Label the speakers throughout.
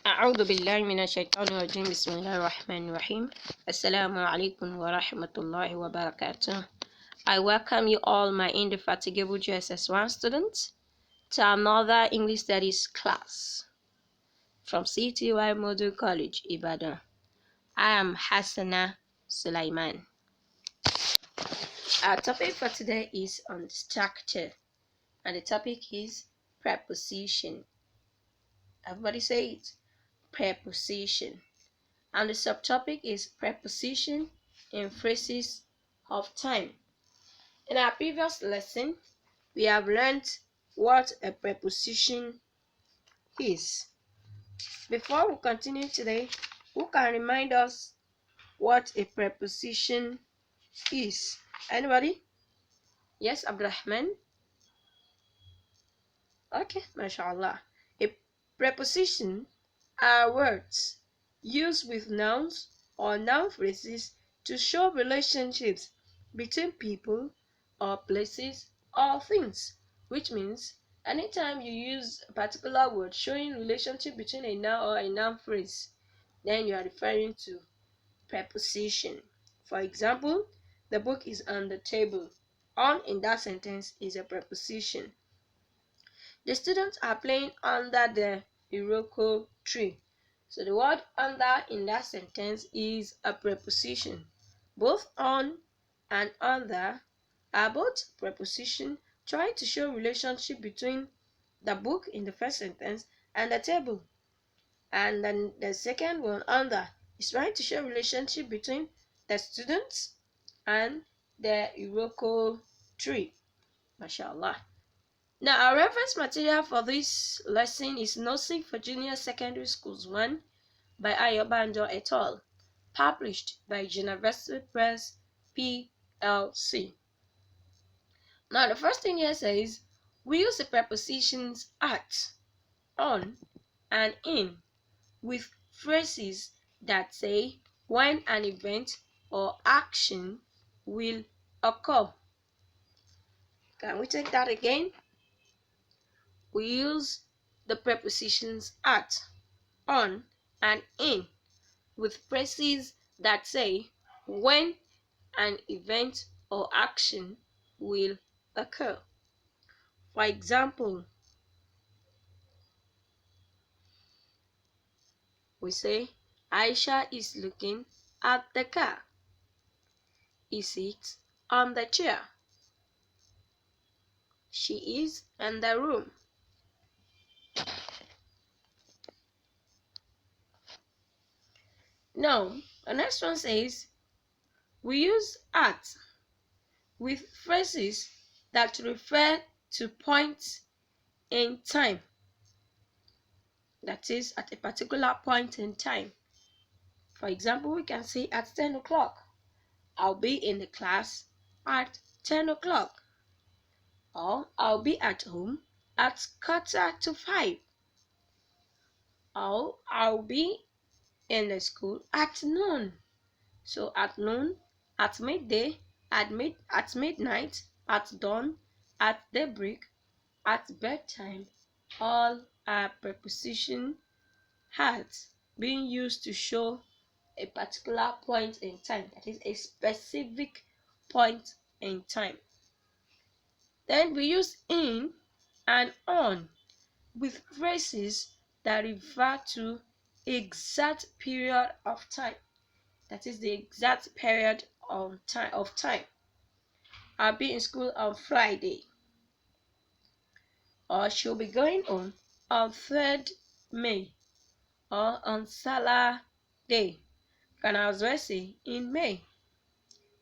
Speaker 1: أعوذ بالله من الشيطان الرجيم بسم الله الرحمن الرحيم Assalamu alaikum wa rahmatullahi wa barakatuh. I welcome you all, my indefatigable JSS1 students, to another English Studies class from CTY Model College, Ibadan. I am Hassana Sulaiman. Our topic for today is on structure, and the topic is preposition. Everybody say it. Preposition. And the subtopic is preposition in phrases of time. In our previous lesson, we have learned what a preposition is. Before we continue today, who can remind us what a preposition is? Anybody? Yes, Abdurrahman? Okay, mashallah. A preposition are words used with nouns or noun phrases to show relationships between people or places or things, which means anytime you use a particular word showing relationship between a noun or a noun phrase, then you are referring to preposition. For example, the book is on the table. On in that sentence is a preposition. The students are playing under the Iroko tree. So the word under in that sentence is a preposition. Both on and under are both preposition trying to show relationship between the book in the first sentence and the table. And then the second one, under, is trying to show relationship between the students and the Iroko tree. MashaAllah. Now, our reference material for this lesson is Nursing for Junior Secondary Schools 1 by Ayobanjo et al., published by University Press PLC. Now, the first thing here says, we use the prepositions at, on, and in with phrases that say when an event or action will occur. Can we take that again? We use the prepositions at, on, and in with phrases that say when an event or action will occur. For example, we say Aisha is looking at the car. He sits on the chair. She is in the room. Now, the next one says we use at with phrases that refer to points in time. That is, at a particular point in time. For example, we can say at 10 o'clock. I'll be in the class at 10 o'clock. Or I'll be at home at 4:45. Or I'll be in the school at noon. So at noon, at midday, at midnight, at dawn, at daybreak, at bedtime, all are preposition has being used to show a particular point in time, that is a specific point in time. Then we use in and on with phrases that refer to exact period of time, that is the exact period of time. I'll be in school on Friday, or she'll be going on 3rd May, or on Salah Day. Can I as well say in May,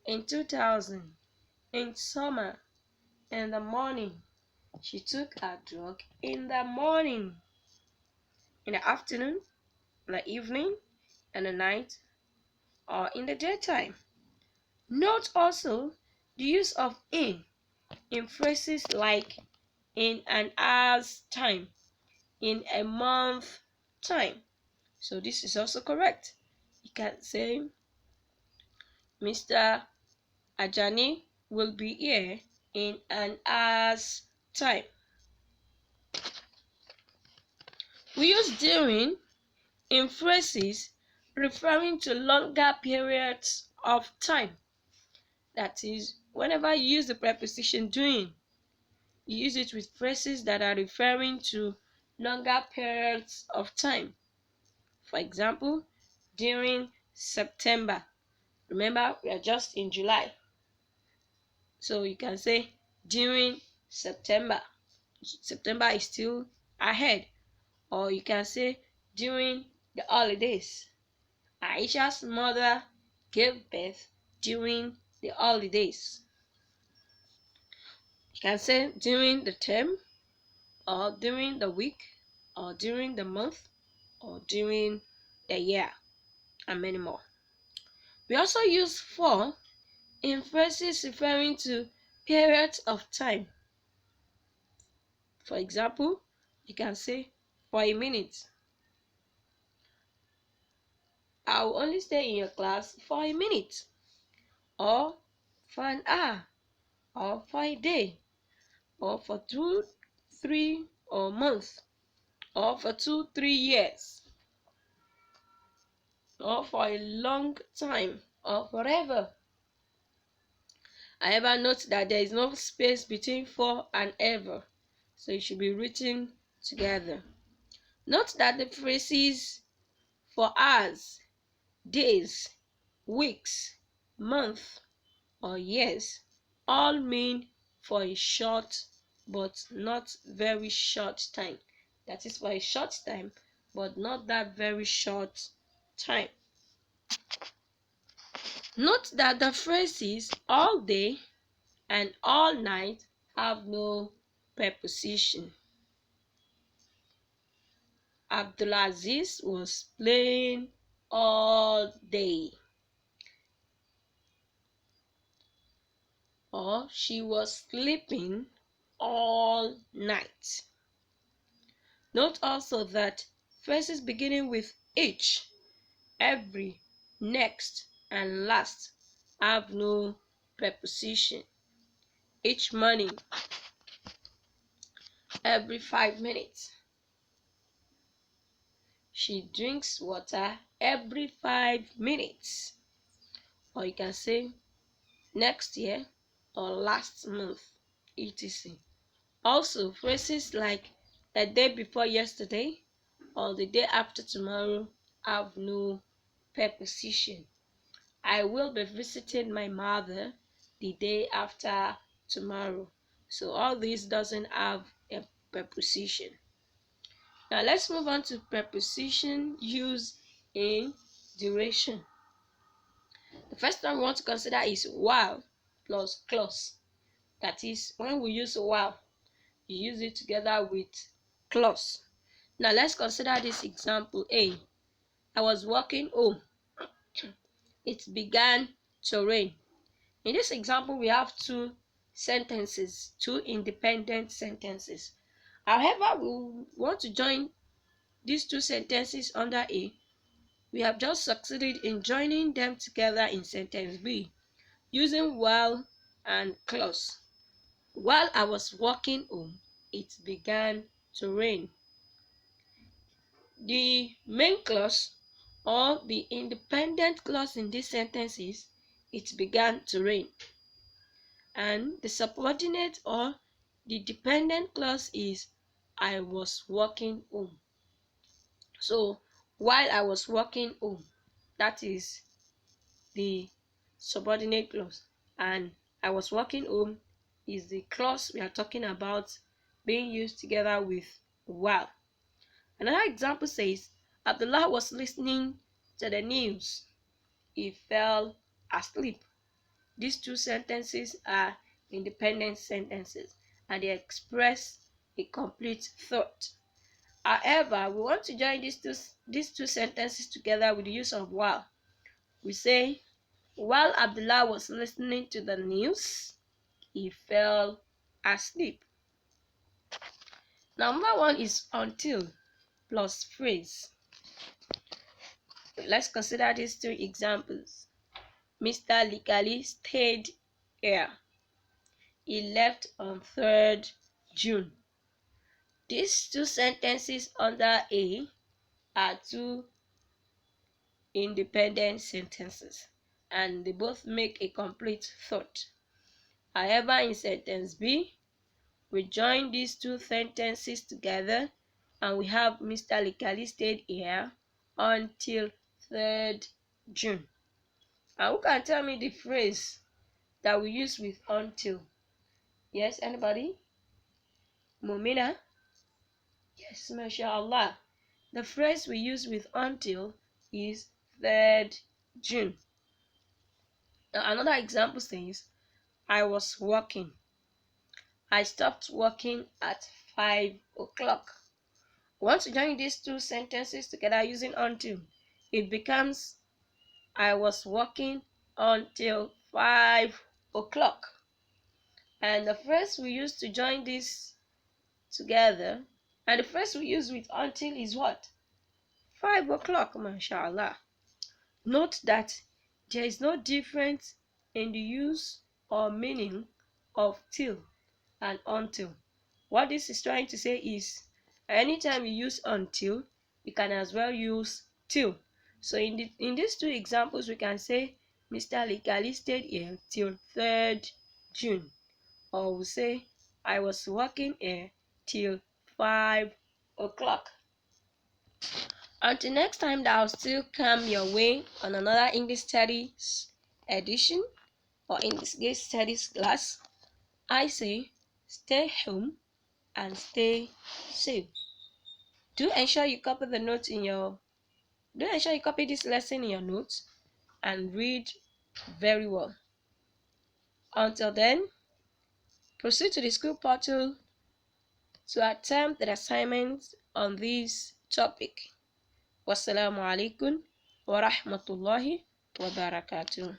Speaker 1: in 2000, in summer, in the morning. She took her drug in the morning, in the afternoon, in the evening, in the night, or in the daytime. Note also the use of in phrases like in an hour's time, in a month time. So this is also correct. You can say Mr. Ajani will be here in an hour's time. We use during in phrases referring to longer periods of time. That is, whenever you use the preposition doing, you use it with phrases that are referring to longer periods of time. For example, during September. Remember, we are just in July. So you can say during September. September is still ahead. Or you can say during the holidays. Aisha's mother gave birth during the holidays. You can say during the term, or during the week, or during the month, or during the year, and many more. We also use for in phrases referring to periods of time. For example, you can say for a minute. I will only stay in your class for a minute, or for an hour, or for a day, or for 2, 3, or months, or for 2, 3 years, or for a long time, or forever. However, note that there is no space between for and ever, so it should be written together. Note that the phrases for hours, days, weeks, months, or years all mean for a short but not very short time. That is, for a short time but not that very short time. Note that the phrases all day and all night have no preposition. Abdulaziz was playing all day, or she was sleeping all night. Note also that phrases beginning with each, every, next, and last have no preposition. Each morning, every 5 minutes. She drinks water every 5 minutes. Or you can say next year or last month, etc. Also, phrases like the day before yesterday or the day after tomorrow have no preposition. I will be visiting my mother the day after tomorrow. So all this doesn't have a preposition. Now let's move on to preposition used in duration. The first one we want to consider is while plus clause. That is, when we use while, you use it together with clause. Now let's consider this example A. I was walking home. It began to rain. In this example, we have two sentences, two independent sentences. However, we want to join these two sentences under A. We have just succeeded in joining them together in sentence B using while and clause. While I was walking home, it began to rain. The main clause or the independent clause in this sentence is it began to rain. And the subordinate or the dependent clause is I was walking home. So while I was walking home, that is the subordinate clause, and I was walking home is the clause we are talking about being used together with while. Another example says Abdullah was listening to the news. He fell asleep. These two sentences are independent sentences and they express a complete thought. However, we want to join these two sentences together with the use of while. We say, while Abdullah was listening to the news, he fell asleep. Number one is until plus phrase. Let's consider these two examples. Mr. Likali stayed here. He left on 3rd June. These two sentences under A are two independent sentences, and they both make a complete thought. However, in sentence B, we join these two sentences together and we have Mr. Likali stayed here until 3rd June. And who can tell me the phrase that we use with until? Yes, anybody? Mumina? Yes, mashallah. The phrase we use with until is 3rd June. Now, another example says, I was working. I stopped working at 5 o'clock. Once you join these two sentences together using until, it becomes I was working until 5 o'clock. And the phrase we use to join this together, and the phrase we use with until is what? 5 o'clock, mashallah. Note that there is no difference in the use or meaning of till and until. What this is trying to say is, anytime you use until, you can as well use till. So in these two examples, we can say Mr. Likali stayed here till 3rd June. Or we say I was working here till 5 o'clock. Until next time, that I'll still come your way on another English studies edition or English studies class. I say stay home and stay safe. Do ensure you copy the notes in your do ensure you copy this lesson in your notes and read very well. Until then, proceed to the school portal to attempt the assignments on this topic. Wassalamu alaikum wa rahmatullahi wa barakatuh.